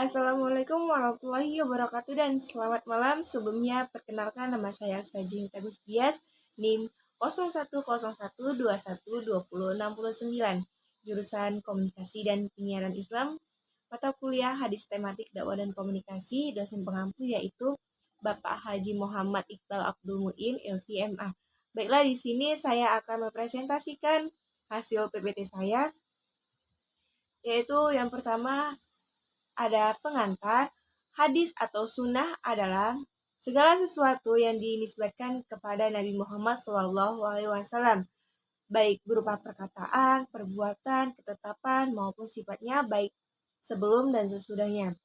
Assalamualaikum warahmatullahi wabarakatuh dan selamat malam. Sebelumnya perkenalkan nama saya Sajing Tagus Dias, NIM 0101212069, jurusan Komunikasi dan Penyiaran Islam, mata kuliah Hadis Tematik Dakwah dan Komunikasi, dosen pengampu yaitu Bapak Haji Muhammad Iqbal Abdul Muin, LCMA. Baiklah, di sini saya akan mempresentasikan hasil PPT saya, yaitu yang pertama ada pengantar. Hadis atau sunnah adalah segala sesuatu yang dinisbatkan kepada Nabi Muhammad SAW, baik berupa perkataan, perbuatan, ketetapan, maupun sifatnya baik sebelum dan sesudahnya.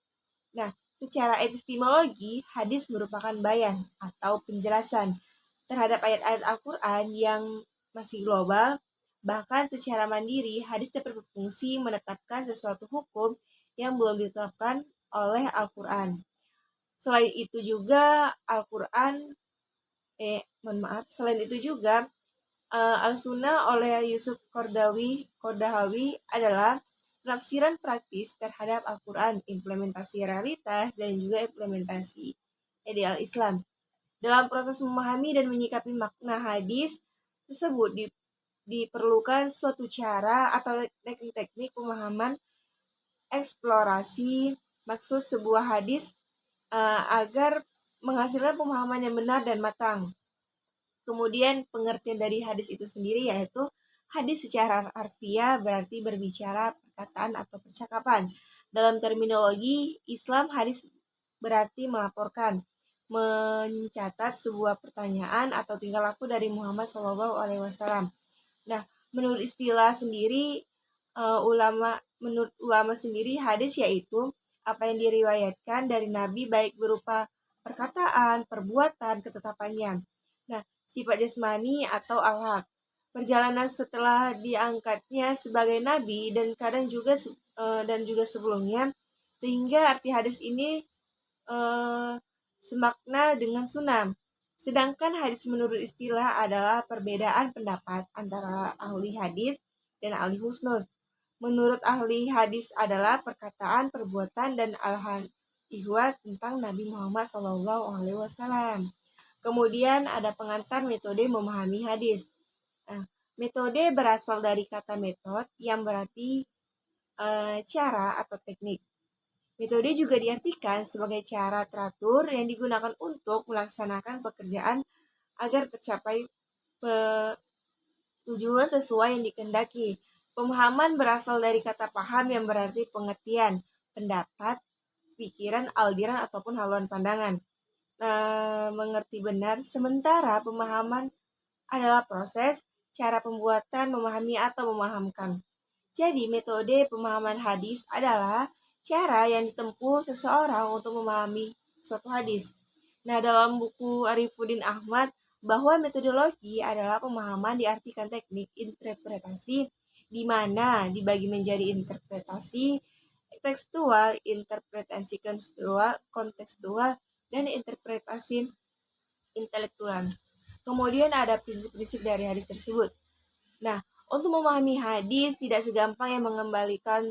Nah, secara epistemologi, hadis merupakan bayan atau penjelasan terhadap ayat-ayat Al-Quran yang masih global. Bahkan secara mandiri, hadis dapat berfungsi menetapkan sesuatu hukum yang belum ditetapkan oleh Al-Quran. Selain itu juga Al-Sunnah oleh Yusuf Qardahawi adalah penafsiran praktis terhadap Al-Quran, implementasi realitas, dan juga implementasi ideal Islam. Dalam proses memahami dan menyikapi makna hadis tersebut diperlukan suatu cara atau teknik-teknik pemahaman eksplorasi maksud sebuah hadis agar menghasilkan pemahaman yang benar dan matang. Kemudian pengertian dari hadis itu sendiri yaitu hadis secara harfiah berarti berbicara perkataan atau percakapan. Dalam terminologi Islam, hadis berarti melaporkan, mencatat sebuah pertanyaan atau tingkah laku dari Muhammad SAW. Nah, menurut istilah sendiri, menurut ulama sendiri hadis yaitu apa yang diriwayatkan dari Nabi baik berupa perkataan, perbuatan, ketetapannya. Nah, sifat jasmani atau al-haq, perjalanan setelah diangkatnya sebagai nabi dan kadang juga sebelumnya, sehingga arti hadis ini semakna dengan sunnah. Sedangkan hadis menurut istilah adalah perbedaan pendapat antara ahli hadis dan ahli husnul. Menurut ahli hadis adalah perkataan, perbuatan, dan al-ihwa tentang Nabi Muhammad SAW. Kemudian ada pengantar metode memahami hadis. Nah, metode berasal dari kata metode yang berarti cara atau teknik. Metode juga diartikan sebagai cara teratur yang digunakan untuk melaksanakan pekerjaan agar tercapai tujuan sesuai yang dikehendaki. Pemahaman berasal dari kata paham yang berarti pengertian, pendapat, pikiran, aldiran, ataupun haluan pandangan. Mengerti benar, sementara pemahaman adalah proses, cara pembuatan, memahami atau memahamkan. Jadi, metode pemahaman hadis adalah cara yang ditempuh seseorang untuk memahami suatu hadis. Nah, dalam buku Arifuddin Ahmad, bahwa metodologi adalah pemahaman diartikan teknik interpretasi di mana dibagi menjadi interpretasi tekstual, interpretasi kontekstual, dan interpretasi intelektual. Kemudian ada prinsip-prinsip dari hadis tersebut. Nah, untuk memahami hadis tidak segampang yang mengembalikan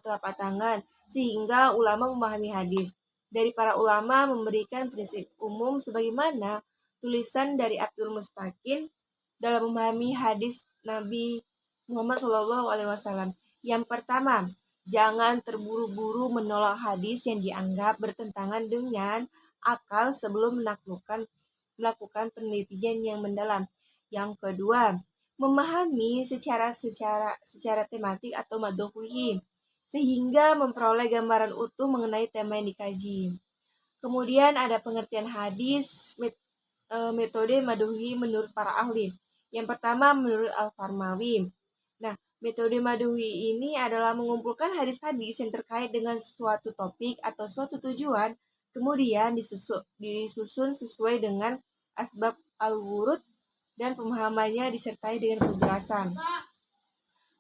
telapak tangan, sehingga ulama memahami hadis. Dari para ulama memberikan prinsip umum sebagaimana tulisan dari Abdul Mustaqim dalam memahami hadis Nabi Muhammad SAW. Yang pertama, jangan terburu-buru menolak hadis yang dianggap bertentangan dengan akal sebelum melakukan penelitian yang mendalam. Yang kedua, memahami secara tematik atau madhuhi, sehingga memperoleh gambaran utuh mengenai tema yang dikaji. Kemudian ada pengertian hadis, metode madhuhi menurut para ahli. Yang pertama menurut Al-Farmawi. Nah, metode madhuhi ini adalah mengumpulkan hadis-hadis yang terkait dengan suatu topik atau suatu tujuan, kemudian disusun sesuai dengan asbab al-wurud dan pemahamannya disertai dengan penjelasan.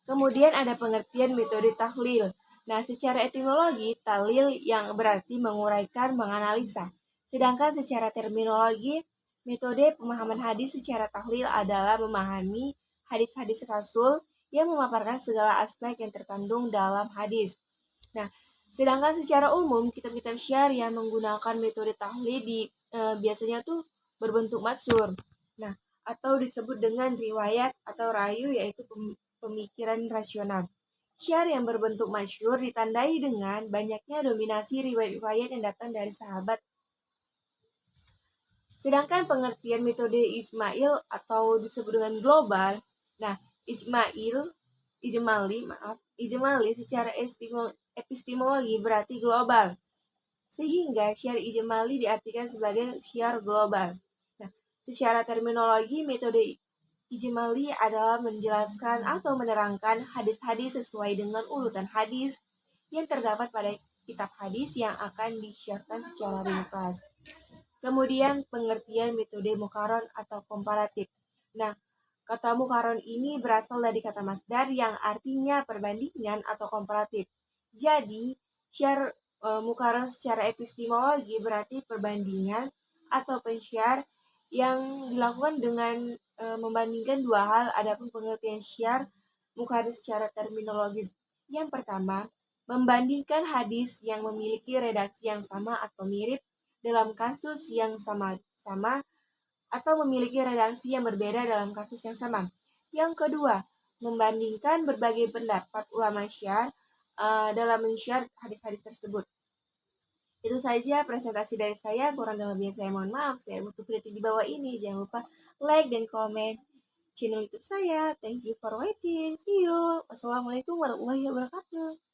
Kemudian ada pengertian metode tahlil. Nah, secara etimologi, tahlil yang berarti menguraikan, menganalisa. Sedangkan secara terminologi, metode pemahaman hadis secara tahlil adalah memahami hadis-hadis Rasul yang memaparkan segala aspek yang terkandung dalam hadis. Nah, Sedangkan secara umum kitab-kitab syiar yang menggunakan metode tahlidi biasanya tuh berbentuk matsur. Nah, atau disebut dengan riwayat atau rayu, yaitu pemikiran rasional. Syiar yang berbentuk masyhur ditandai dengan banyaknya dominasi riwayat-riwayat yang datang dari sahabat. Sedangkan pengertian metode ijmail atau disebut dengan global, nah ijmali secara epistemologi berarti global, sehingga syiar ijmali diartikan sebagai syiar global. Nah, secara terminologi metode ijmali adalah menjelaskan atau menerangkan hadis-hadis sesuai dengan urutan hadis yang terdapat pada kitab hadis yang akan disyiarkan secara ringkas. Kemudian pengertian metode mukaron atau komparatif. Nah, kata mukaron ini berasal dari kata masdar yang artinya perbandingan atau komparatif. Jadi, syiar mukaron secara epistemologi berarti perbandingan atau pensyiar yang dilakukan dengan membandingkan dua hal. Adapun pengertian syiar mukaron secara terminologis, yang pertama, membandingkan hadis yang memiliki redaksi yang sama atau mirip dalam kasus yang sama atau memiliki redaksi yang berbeda dalam kasus yang sama. Yang kedua, membandingkan berbagai pendapat ulama syiar dalam mensyiar hadis-hadis tersebut. Itu saja presentasi dari saya, kurang dan lebihnya saya mohon maaf. Saya butuh kritik di bawah ini. Jangan lupa like dan komen channel YouTube saya. Thank you for watching. See you. Wassalamualaikum warahmatullahi wabarakatuh.